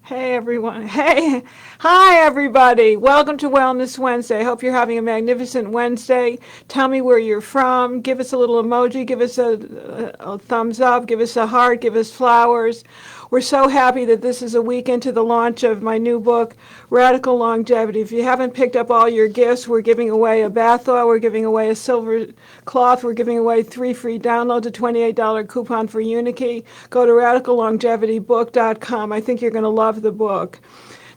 Hey everyone. Hey, hi everybody. Welcome to Wellness Wednesday. Hope you're having a magnificent Wednesday. Tell me where you're from. Give us a little emoji. Give us a thumbs up. Give us a heart. Give us flowers. We're so happy that this is a week into the launch of my new book, Radical Longevity. If you haven't picked up all your gifts, we're giving away a bath oil. We're giving away a silver cloth. We're giving away 3 free downloads, a $28 coupon for Unikey. Go to radicallongevitybook.com. I think you're going to love the book.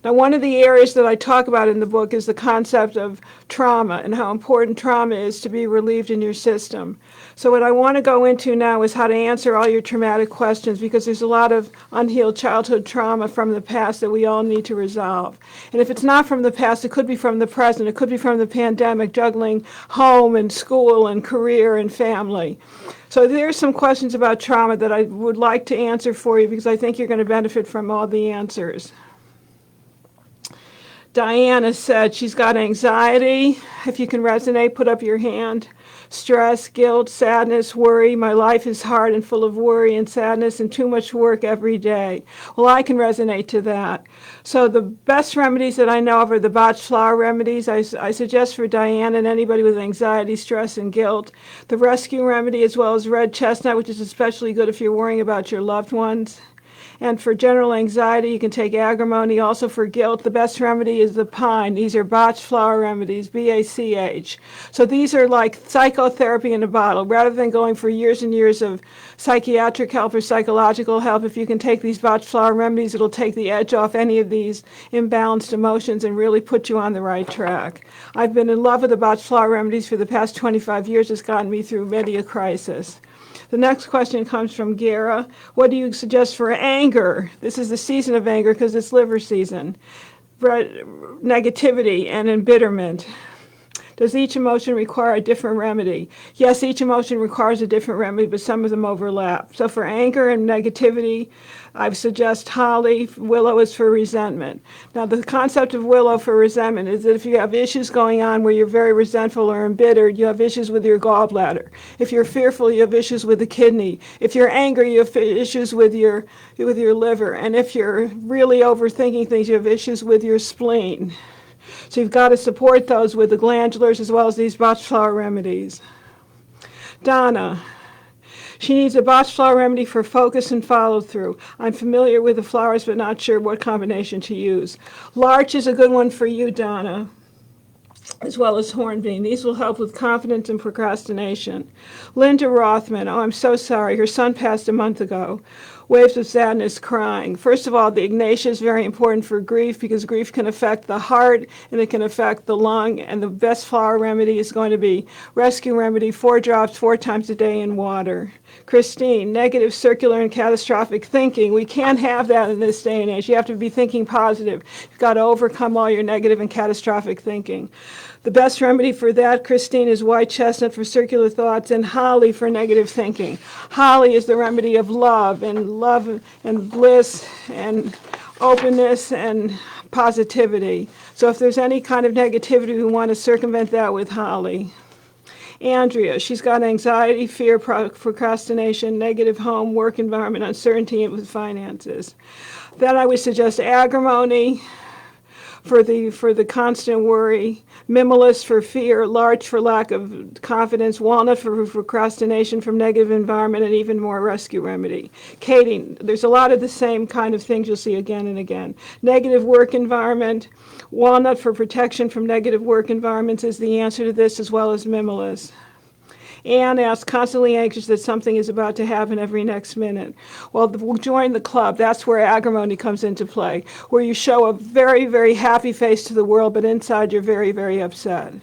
Now, one of the areas that I talk about in the book is the concept of trauma and how important trauma is to be relieved in your system. So what I want to go into now is how to answer all your traumatic questions, because there's a lot of unhealed childhood trauma from the past that we all need to resolve. And if it's not from the past, it could be from the present. It could be from the pandemic, juggling home and school and career and family. So there's some questions about trauma that I would like to answer for you, because I think you're going to benefit from all the answers. Diana said she's got anxiety. If you can resonate, put up your hand. Stress, guilt, sadness, worry. My life is hard and full of worry and sadness and too much work every day. Well, I can resonate to that. So the best remedies that I know of are the Bach Flower Remedies. I suggest for Diana and anybody with anxiety, stress, and guilt. The Rescue Remedy, as well as red chestnut, which is especially good if you're worrying about your loved ones. And for general anxiety, you can take agrimony. Also for guilt, the best remedy is the pine. These are Bach Flower Remedies, BACH. So these are like psychotherapy in a bottle. Rather than going for years and years of psychiatric help or psychological help, if you can take these Bach Flower Remedies, it'll take the edge off any of these imbalanced emotions and really put you on the right track. I've been in love with the Bach Flower Remedies for the past 25 years. It's gotten me through many a crisis. The next question comes from Gara. What do you suggest for anger? This is the season of anger because it's liver season. Negativity and embitterment. Does each emotion require a different remedy? Yes, each emotion requires a different remedy, but some of them overlap. So for anger and negativity, I suggest holly. Willow is for resentment. Now, the concept of willow for resentment is that if you have issues going on where you're very resentful or embittered, you have issues with your gallbladder. If you're fearful, you have issues with the kidney. If you're angry, you have issues with your liver. And if you're really overthinking things, you have issues with your spleen. So you've got to support those with the glandulars as well as these Bach Flower Remedies. Donna. She needs a Bach Flower Remedy for focus and follow-through. I'm familiar with the flowers, but not sure what combination to use. Larch is a good one for you, Donna, as well as hornbeam. These will help with confidence and procrastination. Linda Rothman. Oh, I'm so sorry. Her son passed a month ago. Waves of sadness, crying. First of all, the ignatia is very important for grief because grief can affect the heart and it can affect the lung. And the best flower remedy is going to be Rescue Remedy, 4 drops 4 times a day in water. Christine, negative, circular, and catastrophic thinking. We can't have that in this day and age. You have to be thinking positive. You've got to overcome all your negative and catastrophic thinking. The best remedy for that, Christine, is white chestnut for circular thoughts and holly for negative thinking. Holly is the remedy of love and bliss and openness and positivity. So if there's any kind of negativity, we want to circumvent that with holly. Andrea, she's got anxiety, fear, procrastination, negative home, work environment, uncertainty with finances. Then I would suggest agrimony for the constant worry, mimulus for fear, larch for lack of confidence, walnut for procrastination from negative environment, and even more rescue remedy. Katie, there's a lot of the same kind of things you'll see again and again. Negative work environment, walnut for protection from negative work environments is the answer to this, as well as mimulus. Ann asks, constantly anxious that something is about to happen every next minute. Well, join the club. That's where agrimony comes into play, where you show a very, very happy face to the world, but inside you're very, very upset.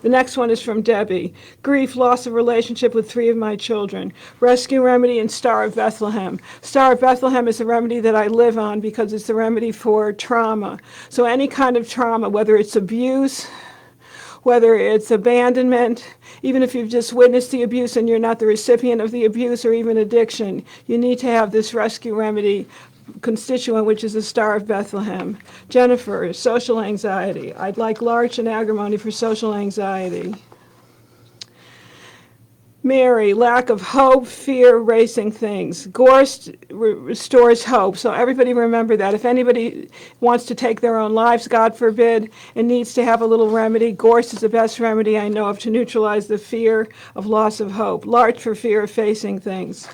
The next one is from Debbie. Grief, loss of relationship with 3 of my children. Rescue Remedy and Star of Bethlehem. Star of Bethlehem is a remedy that I live on because it's the remedy for trauma. So any kind of trauma, whether it's abuse, whether it's abandonment, even if you've just witnessed the abuse and you're not the recipient of the abuse, or even addiction, you need to have this rescue remedy constituent, which is the Star of Bethlehem. Jennifer, social anxiety. I'd like larch and agrimony for social anxiety. Mary, lack of hope, fear, racing things. Gorst restores hope. So everybody remember that. If anybody wants to take their own lives, God forbid, and needs to have a little remedy, Gorst is the best remedy I know of to neutralize the fear of loss of hope. Larch for fear of facing things.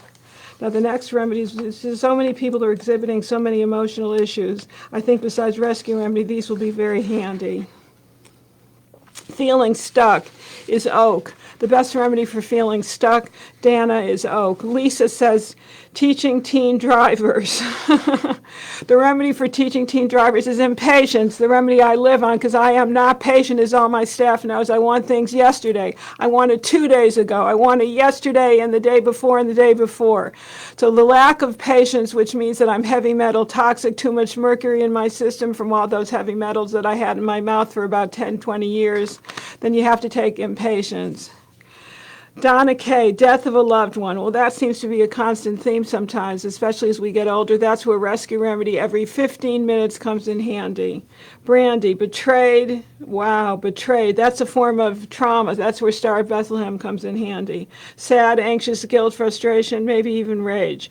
Now the next remedies, so many people are exhibiting so many emotional issues. I think besides rescue remedy, these will be very handy. Feeling stuck is oak. The best remedy for feeling stuck, Dana, is oak. Lisa says teaching teen drivers. The remedy for teaching teen drivers is impatience. The remedy I live on, because I am not patient, as all my staff knows. I want things yesterday. I want it 2 days ago. I want it yesterday and the day before and the day before. So the lack of patience, which means that I'm heavy metal toxic, too much mercury in my system from all those heavy metals that I had in my mouth for about 10, 20 years, then you have to take impatience. Donna K., death of a loved one. Well, that seems to be a constant theme sometimes, especially as we get older. That's where rescue remedy every 15 minutes comes in handy. Brandy, betrayed. Wow, betrayed. That's a form of trauma. That's where Star of Bethlehem comes in handy. Sad, anxious, guilt, frustration, maybe even rage.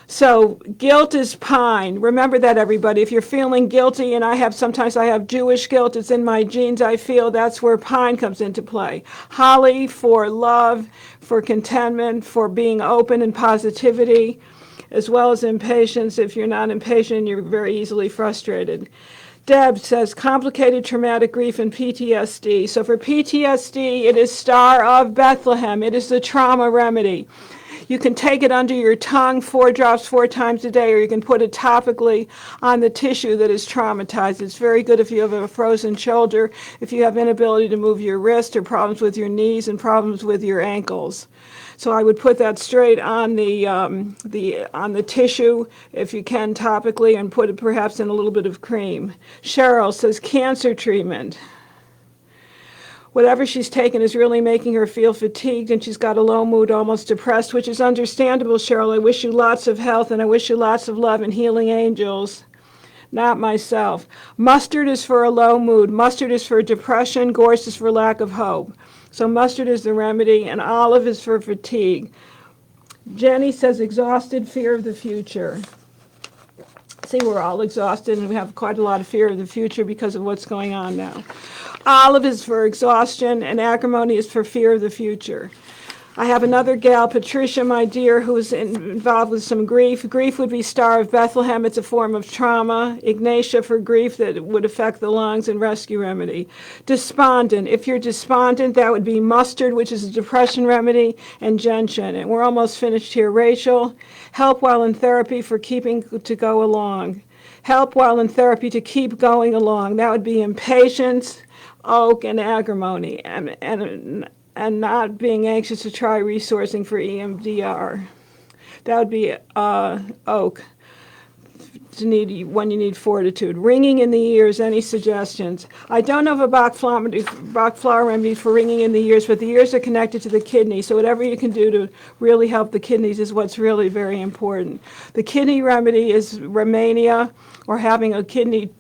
So guilt is pine. Remember that, everybody. If you're feeling guilty, and sometimes I have Jewish guilt, it's in my genes, I feel, that's where pine comes into play. Holly for love, for contentment, for being open and positivity, as well as impatience. If you're not impatient, you're very easily frustrated. Deb says complicated traumatic grief and PTSD. So for PTSD, it is Star of Bethlehem. It is the trauma remedy. You can take it under your tongue, 4 drops 4 times a day, or you can put it topically on the tissue that is traumatized. It's very good if you have a frozen shoulder, if you have inability to move your wrist, or problems with your knees and problems with your ankles. So I would put that straight on the tissue, if you can, topically, and put it perhaps in a little bit of cream. Cheryl says cancer treatment. Whatever she's taken is really making her feel fatigued, and she's got a low mood, almost depressed, which is understandable, Cheryl. I wish you lots of health, and I wish you lots of love and healing angels. Not myself. Mustard is for a low mood. Mustard is for depression. Gorse is for lack of hope. So mustard is the remedy, and olive is for fatigue. Jenny says exhausted, fear of the future. See, we're all exhausted, and we have quite a lot of fear of the future because of what's going on now. Olive is for exhaustion, and acrimony is for fear of the future. I have another gal, Patricia, my dear, who's involved with some grief. Grief would be Star of Bethlehem. It's a form of trauma. Ignatia for grief that would affect the lungs, and rescue remedy. Despondent. If you're despondent, that would be mustard, which is a depression remedy, and gentian. And we're almost finished here. Rachel, help while in therapy for keeping to go along. Help while in therapy to keep going along. That would be impatience, oak, and agrimony, and not being anxious to try resourcing for EMDR. That would be oak, when you need fortitude. Ringing in the ears, any suggestions? I don't know of a Bach Flower Remedy for ringing in the ears, but the ears are connected to the kidney, so whatever you can do to really help the kidneys is what's really very important. The kidney remedy is Romania, or having a kidney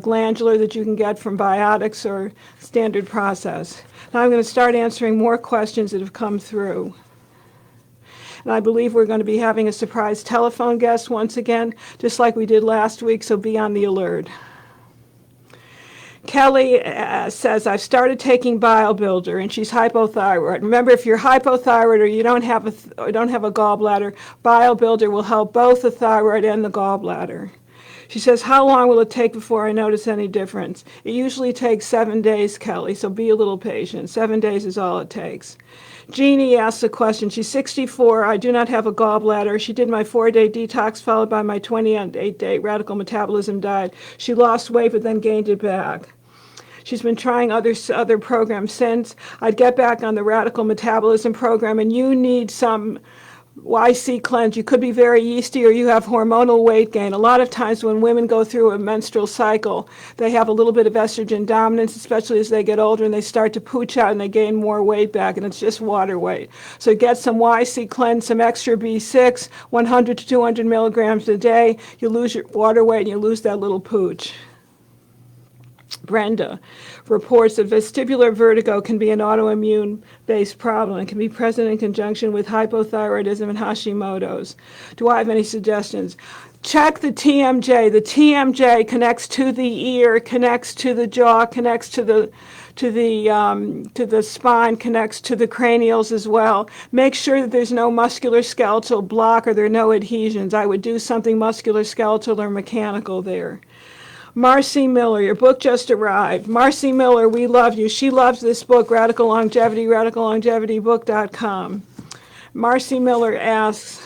glandular that you can get from biotics or standard process. Now I'm going to start answering more questions that have come through. And I believe we're going to be having a surprise telephone guest once again, just like we did last week, so be on the alert. Kelly says, I've started taking Bile Builder, and she's hypothyroid. Remember, if you're hypothyroid or you don't have a gallbladder, Bile Builder will help both the thyroid and the gallbladder. She says, how long will it take before I notice any difference? It usually takes 7 days, Kelly, so be a little patient. 7 days is all it takes. Jeannie asks a question. She's 64. I do not have a gallbladder. She did my 4-day detox followed by my 28-day radical metabolism diet. She lost weight but then gained it back. She's been trying other programs since. I'd get back on the radical metabolism program, and you need some YC cleanse. You could be very yeasty, or you have hormonal weight gain. A lot of times when women go through a menstrual cycle, they have a little bit of estrogen dominance, especially as they get older, and they start to pooch out and they gain more weight back, and it's just water weight. So get some YC cleanse, some extra B6, 100 to 200 milligrams a day. You lose your water weight and you lose that little pooch. Brenda reports that vestibular vertigo can be an autoimmune-based problem and can be present in conjunction with hypothyroidism and Hashimoto's. Do I have any suggestions? Check the TMJ. The TMJ connects to the ear, connects to the jaw, connects to the spine, connects to the cranials as well. Make sure that there's no musculoskeletal block or there are no adhesions. I would do something musculoskeletal or mechanical there. Marcy Miller, your book just arrived. Marcy Miller, we love you. She loves this book, Radical Longevity, radicallongevitybook.com. Marcy Miller asks,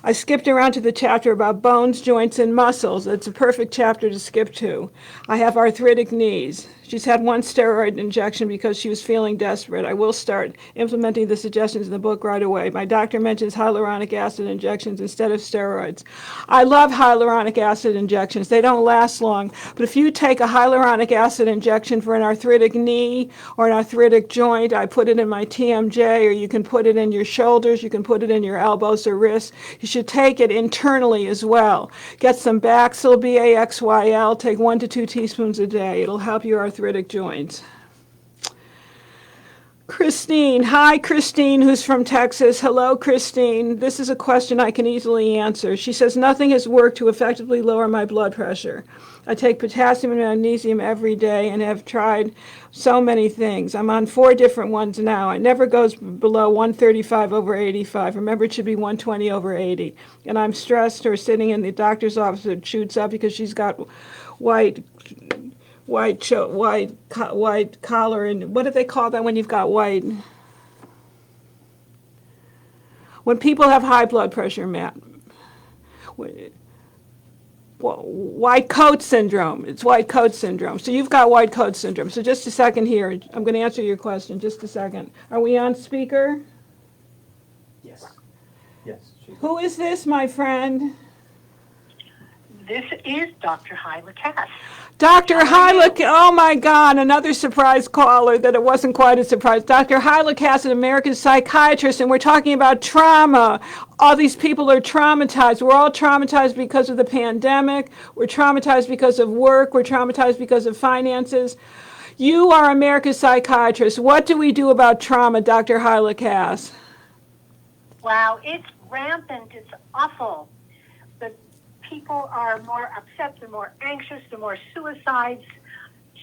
I skipped around to the chapter about bones, joints, and muscles. It's a perfect chapter to skip to. I have arthritic knees. She's had one steroid injection because she was feeling desperate. I will start implementing the suggestions in the book right away. My doctor mentions hyaluronic acid injections instead of steroids. I love hyaluronic acid injections. They don't last long. But if you take a hyaluronic acid injection for an arthritic knee or an arthritic joint, I put it in my TMJ, or you can put it in your shoulders, you can put it in your elbows or wrists. You should take it internally as well. Get some Baxyl, Baxyl, take 1 to 2 teaspoons a day. It'll help your arthritic joints. Christine, hi Christine, who's from Texas. Hello Christine. This is a question I can easily answer. She says, nothing has worked to effectively lower my blood pressure. I take potassium and magnesium every day and have tried so many things. I'm on 4 different ones now. It never goes below 135/85. Remember, it should be 120/80. And I'm stressed or sitting in the doctor's office, it shoots up because she's got white collar, and what do they call that when you've got white? When people have high blood pressure, Matt. White coat syndrome. It's white coat syndrome. So you've got white coat syndrome. So just a second here. I'm going to answer your question. Just a second. Are we on speaker? Yes. Yes. Who is this, my friend? This is Dr. Hyla Cass. Dr. Hyla, oh my God, another surprise caller that it wasn't quite a surprise. Dr. Hyla Cass, an American psychiatrist, and we're talking about trauma. All these people are traumatized. We're all traumatized because of the pandemic. We're traumatized because of work. We're traumatized because of finances. You are America's psychiatrist. What do we do about trauma, Dr. Hyla Cass? Wow, it's rampant. It's awful. People are more upset, they're more anxious, there are more suicides.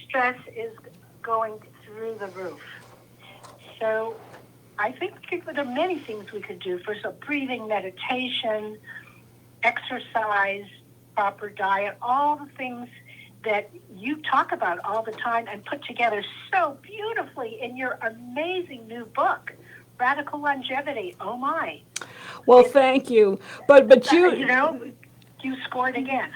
Stress is going through the roof. So I think there are many things we could do. First, breathing, meditation, exercise, proper diet, all the things that you talk about all the time and put together so beautifully in your amazing new book, Radical Longevity. Oh my. Well, thank you. But you know, you scored again.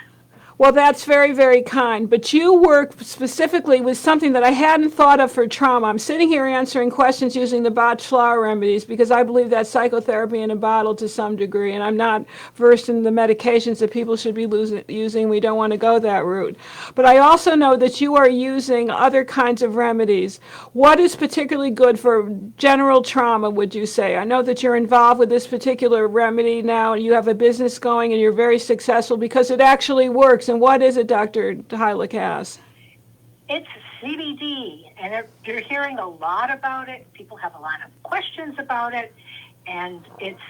Well, that's very, very kind. But you work specifically with something that I hadn't thought of for trauma. I'm sitting here answering questions using the Bach Flower Remedies because I believe that's psychotherapy in a bottle to some degree, and I'm not versed in the medications that people should be using. We don't want to go that route. But I also know that you are using other kinds of remedies. What is particularly good for general trauma, would you say? I know that you're involved with this particular remedy now, and you have a business going, and you're very successful because it actually works. And what is it, Dr. Hyla Cass? It's CBD, and you're hearing a lot about it. People have a lot of questions about it, and it's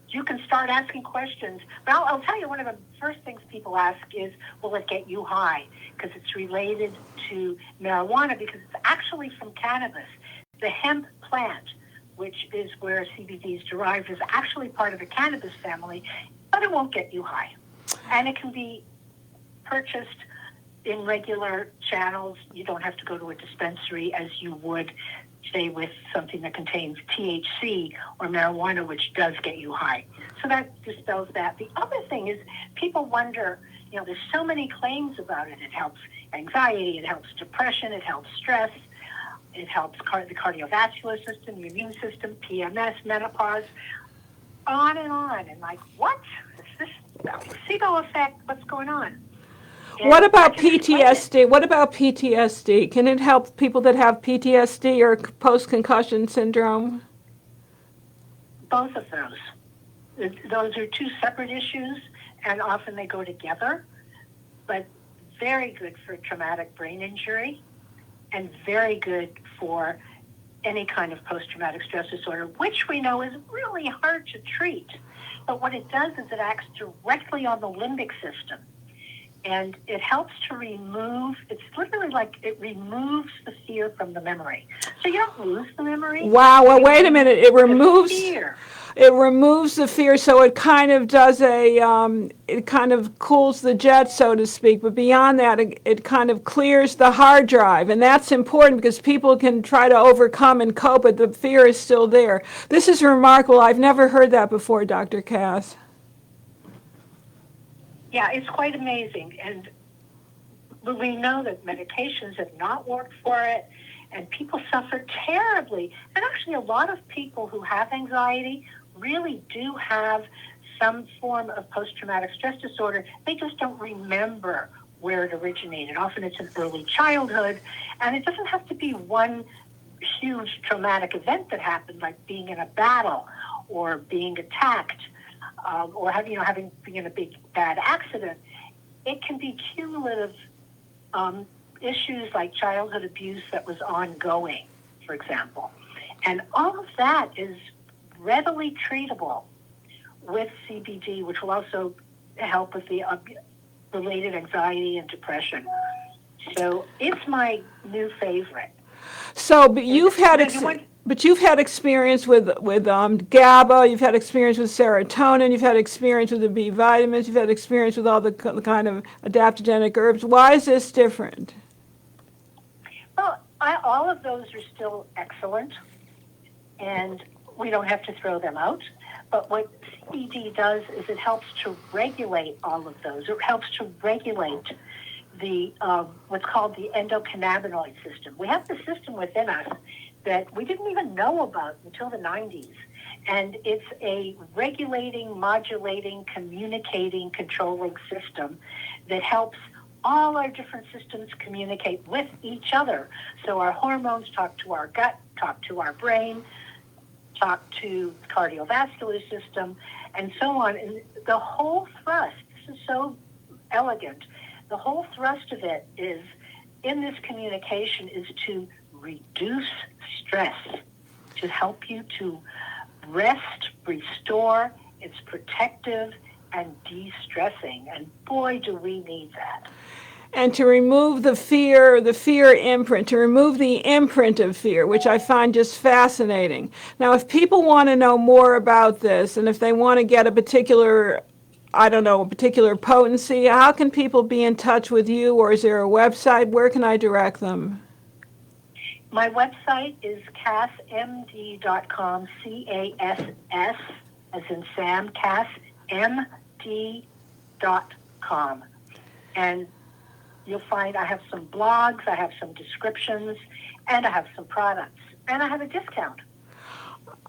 you can start asking questions. But I'll tell you, one of the first things people ask is, will it get you high? Because it's related to marijuana, because it's actually from cannabis. The hemp plant, which is where CBD is derived, is actually part of the cannabis family, but it won't get you high. And it can be purchased in regular channels. You don't have to go to a dispensary as you would, say, with something that contains THC or marijuana, which does get you high. So that dispels that. The other thing is people wonder, you know, there's so many claims about it. It helps anxiety, it helps depression, it helps stress, it helps the cardiovascular system, the immune system, PMS, menopause, on. And like, what? Is this placebo effect? What's going on? And what about PTSD? What about PTSD? Can it help people that have PTSD or post-concussion syndrome? Both of those. Those are two separate issues, and often they go together. But very good for traumatic brain injury and very good for any kind of post-traumatic stress disorder, which we know is really hard to treat. But what it does is it acts directly on the limbic system. And it helps to remove, it's literally like it removes the fear from the memory. So you don't lose the memory. Wow, well, wait a minute. It removes fear. It removes the fear, so it kind of does it kind of cools the jet, so to speak. But beyond that, it kind of clears the hard drive, and that's important because people can try to overcome and cope, but the fear is still there. This is remarkable. I've never heard that before, Dr. Cass. Yeah, it's quite amazing. And we know that medications have not worked for it, and people suffer terribly. And actually, a lot of people who have anxiety really do have some form of post-traumatic stress disorder. They just don't remember where it originated. Often it's in early childhood, and it doesn't have to be one huge traumatic event that happened, like being in a battle or being attacked. Or having been in a big bad accident. It can be cumulative issues like childhood abuse that was ongoing, for example. And all of that is readily treatable with CBD, which will also help with the related anxiety and depression. So it's my new favorite. So, but you've had experience with GABA, you've had experience with serotonin, you've had experience with the B vitamins, you've had experience with all the kind of adaptogenic herbs. Why is this different? Well, all of those are still excellent, and we don't have to throw them out. But what CBD does is it helps to regulate all of those. It helps to regulate the what's called the endocannabinoid system. We have the system within us that we didn't even know about until the 90s. And it's a regulating, modulating, communicating, controlling system that helps all our different systems communicate with each other. So our hormones talk to our gut, talk to our brain, talk to the cardiovascular system, and so on. And the whole thrust, this is so elegant, the whole thrust of it is, in this communication, is to reduce stress, to help you to rest, restore. It's protective and de-stressing. And boy, do we need that. And to remove the fear imprint, to remove the imprint of fear, which I find just fascinating. Now, if people want to know more about this, and if they want to get a particular potency, how can people be in touch with you, or is there a website? Where can I direct them? My website is cassmd.com, C-A-S-S, as in Sam, cassmd.com. And you'll find I have some blogs, I have some descriptions, and I have some products. And I have a discount.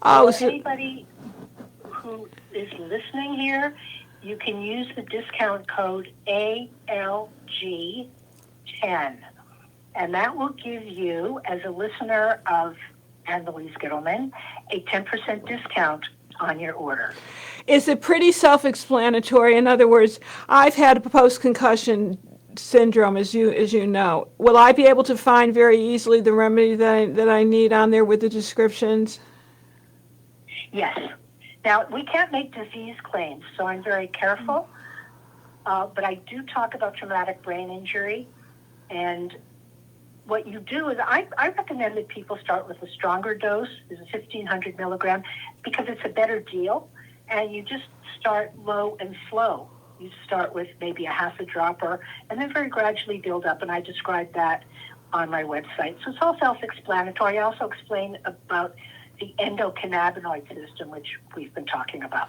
So anybody who is listening here, you can use the discount code ALG10. And that will give you, as a listener of Ann Louise Gittleman, a 10% discount on your order. Is it pretty self-explanatory? In other words, I've had a post-concussion syndrome, as you know. Will I be able to find very easily the remedy that I need on there with the descriptions? Yes. Now, we can't make disease claims, so I'm very careful. But I do talk about traumatic brain injury. And what you do is I recommend that people start with a stronger dose. It's a 1,500 milligram because it's a better deal. And you just start low and slow. You start with maybe a half a dropper and then very gradually build up. And I describe that on my website. So it's all self-explanatory. I also explain about the endocannabinoid system, which we've been talking about.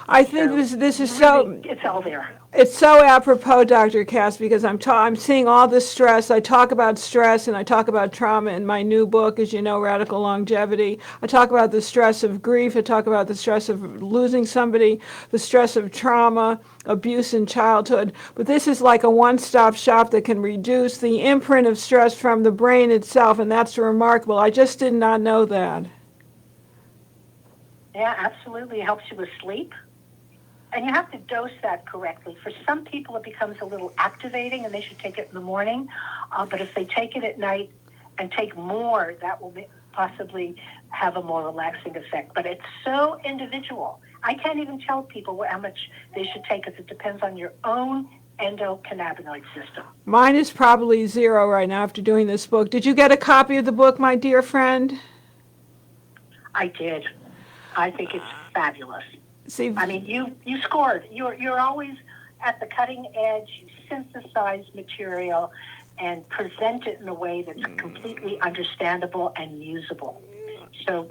I think this is so. It's all there. It's so apropos, Dr. Cass, because I'm seeing all this stress. I talk about stress and I talk about trauma in my new book, as you know, Radical Longevity. I talk about the stress of grief. I talk about the stress of losing somebody, the stress of trauma, abuse in childhood. But this is like a one-stop shop that can reduce the imprint of stress from the brain itself, and that's remarkable. I just did not know that. Yeah, absolutely. It helps you with sleep. And you have to dose that correctly. For some people, it becomes a little activating, and they should take it in the morning. But if they take it at night and take more, that will possibly have a more relaxing effect. But it's so individual. I can't even tell people how much they should take, because it depends on your own endocannabinoid system. Mine is probably 0 right now after doing this book. Did you get a copy of the book, my dear friend? I did. I think it's fabulous. See, I mean, you scored. You're always at the cutting edge. You synthesize material and present it in a way that's completely understandable and usable. So,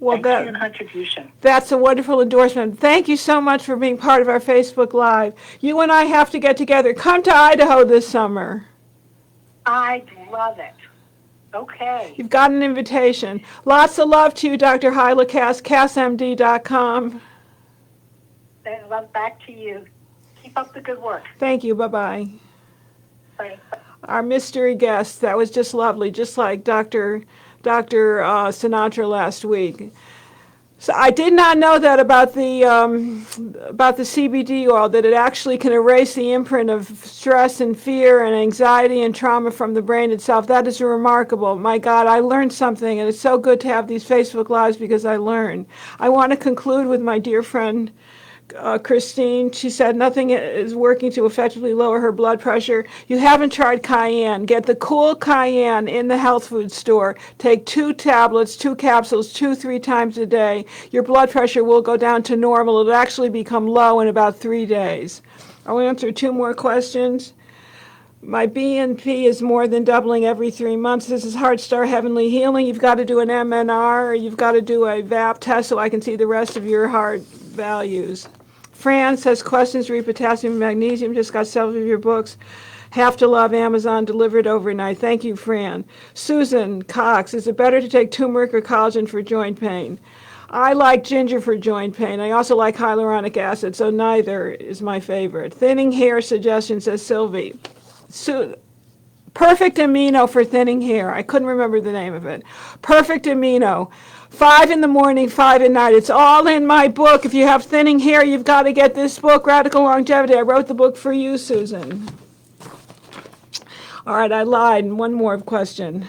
thanks for your contribution. That's a wonderful endorsement. Thank you so much for being part of our Facebook Live. You and I have to get together. Come to Idaho this summer. I'd love it. Okay. You've got an invitation. Lots of love to you, Dr. Hylakas, CassMD.com. And love back to you. Keep up the good work. Thank you. Bye-bye. Bye. Our mystery guest, that was just lovely, just like Dr. Sinatra last week. So I did not know that about the CBD oil, that it actually can erase the imprint of stress and fear and anxiety and trauma from the brain itself. That is remarkable. My God, I learned something, and it's so good to have these Facebook Lives because I learn. I want to conclude with my dear friend Christine. She said nothing is working to effectively lower her blood pressure. You haven't tried cayenne. Get the cool cayenne in the health food store. Take 2 tablets, 2 capsules, 2-3 times a day. Your blood pressure will go down to normal. It'll actually become low in about 3 days. I'll answer 2 more questions. My BNP is more than doubling every 3 months. This is Heart Star Heavenly Healing. You've got to do an MNR, or you've got to do a VAP test so I can see the rest of your heart values. Fran says, questions, read potassium and magnesium. Just got several of your books. Have to love Amazon, delivered overnight. Thank you, Fran. Susan Cox, is it better to take turmeric or collagen for joint pain? I like ginger for joint pain. I also like hyaluronic acid, so neither is my favorite. Thinning hair suggestion, says Sylvie. Perfect Amino for thinning hair. I couldn't remember the name of it. Perfect Amino. 5 in the morning, 5 at night. It's all in my book. If you have thinning hair, you've got to get this book, Radical Longevity. I wrote the book for you, Susan. All right, I lied. One more question.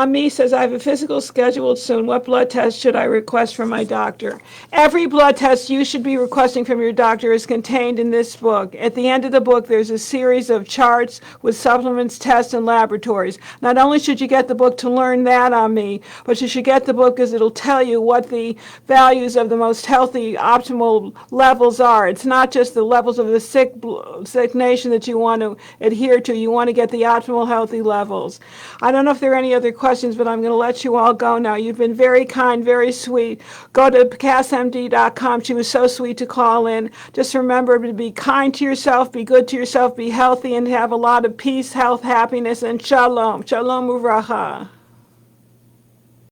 Me says, I have a physical scheduled soon. What blood test should I request from my doctor? Every blood test you should be requesting from your doctor is contained in this book. At the end of the book, there's a series of charts with supplements, tests, and laboratories. Not only should you get the book to learn that on me, but you should get the book because it'll tell you what the values of the most healthy, optimal levels are. It's not just the levels of the sick nation that you want to adhere to. You want to get the optimal healthy levels. I don't know if there are any other questions, but I'm going to let you all go now. You've been very kind, very sweet. Go to CassMD.com. She was so sweet to call in. Just remember to be kind to yourself, be good to yourself, be healthy, and have a lot of peace, health, happiness, and shalom. Shalom uvracha.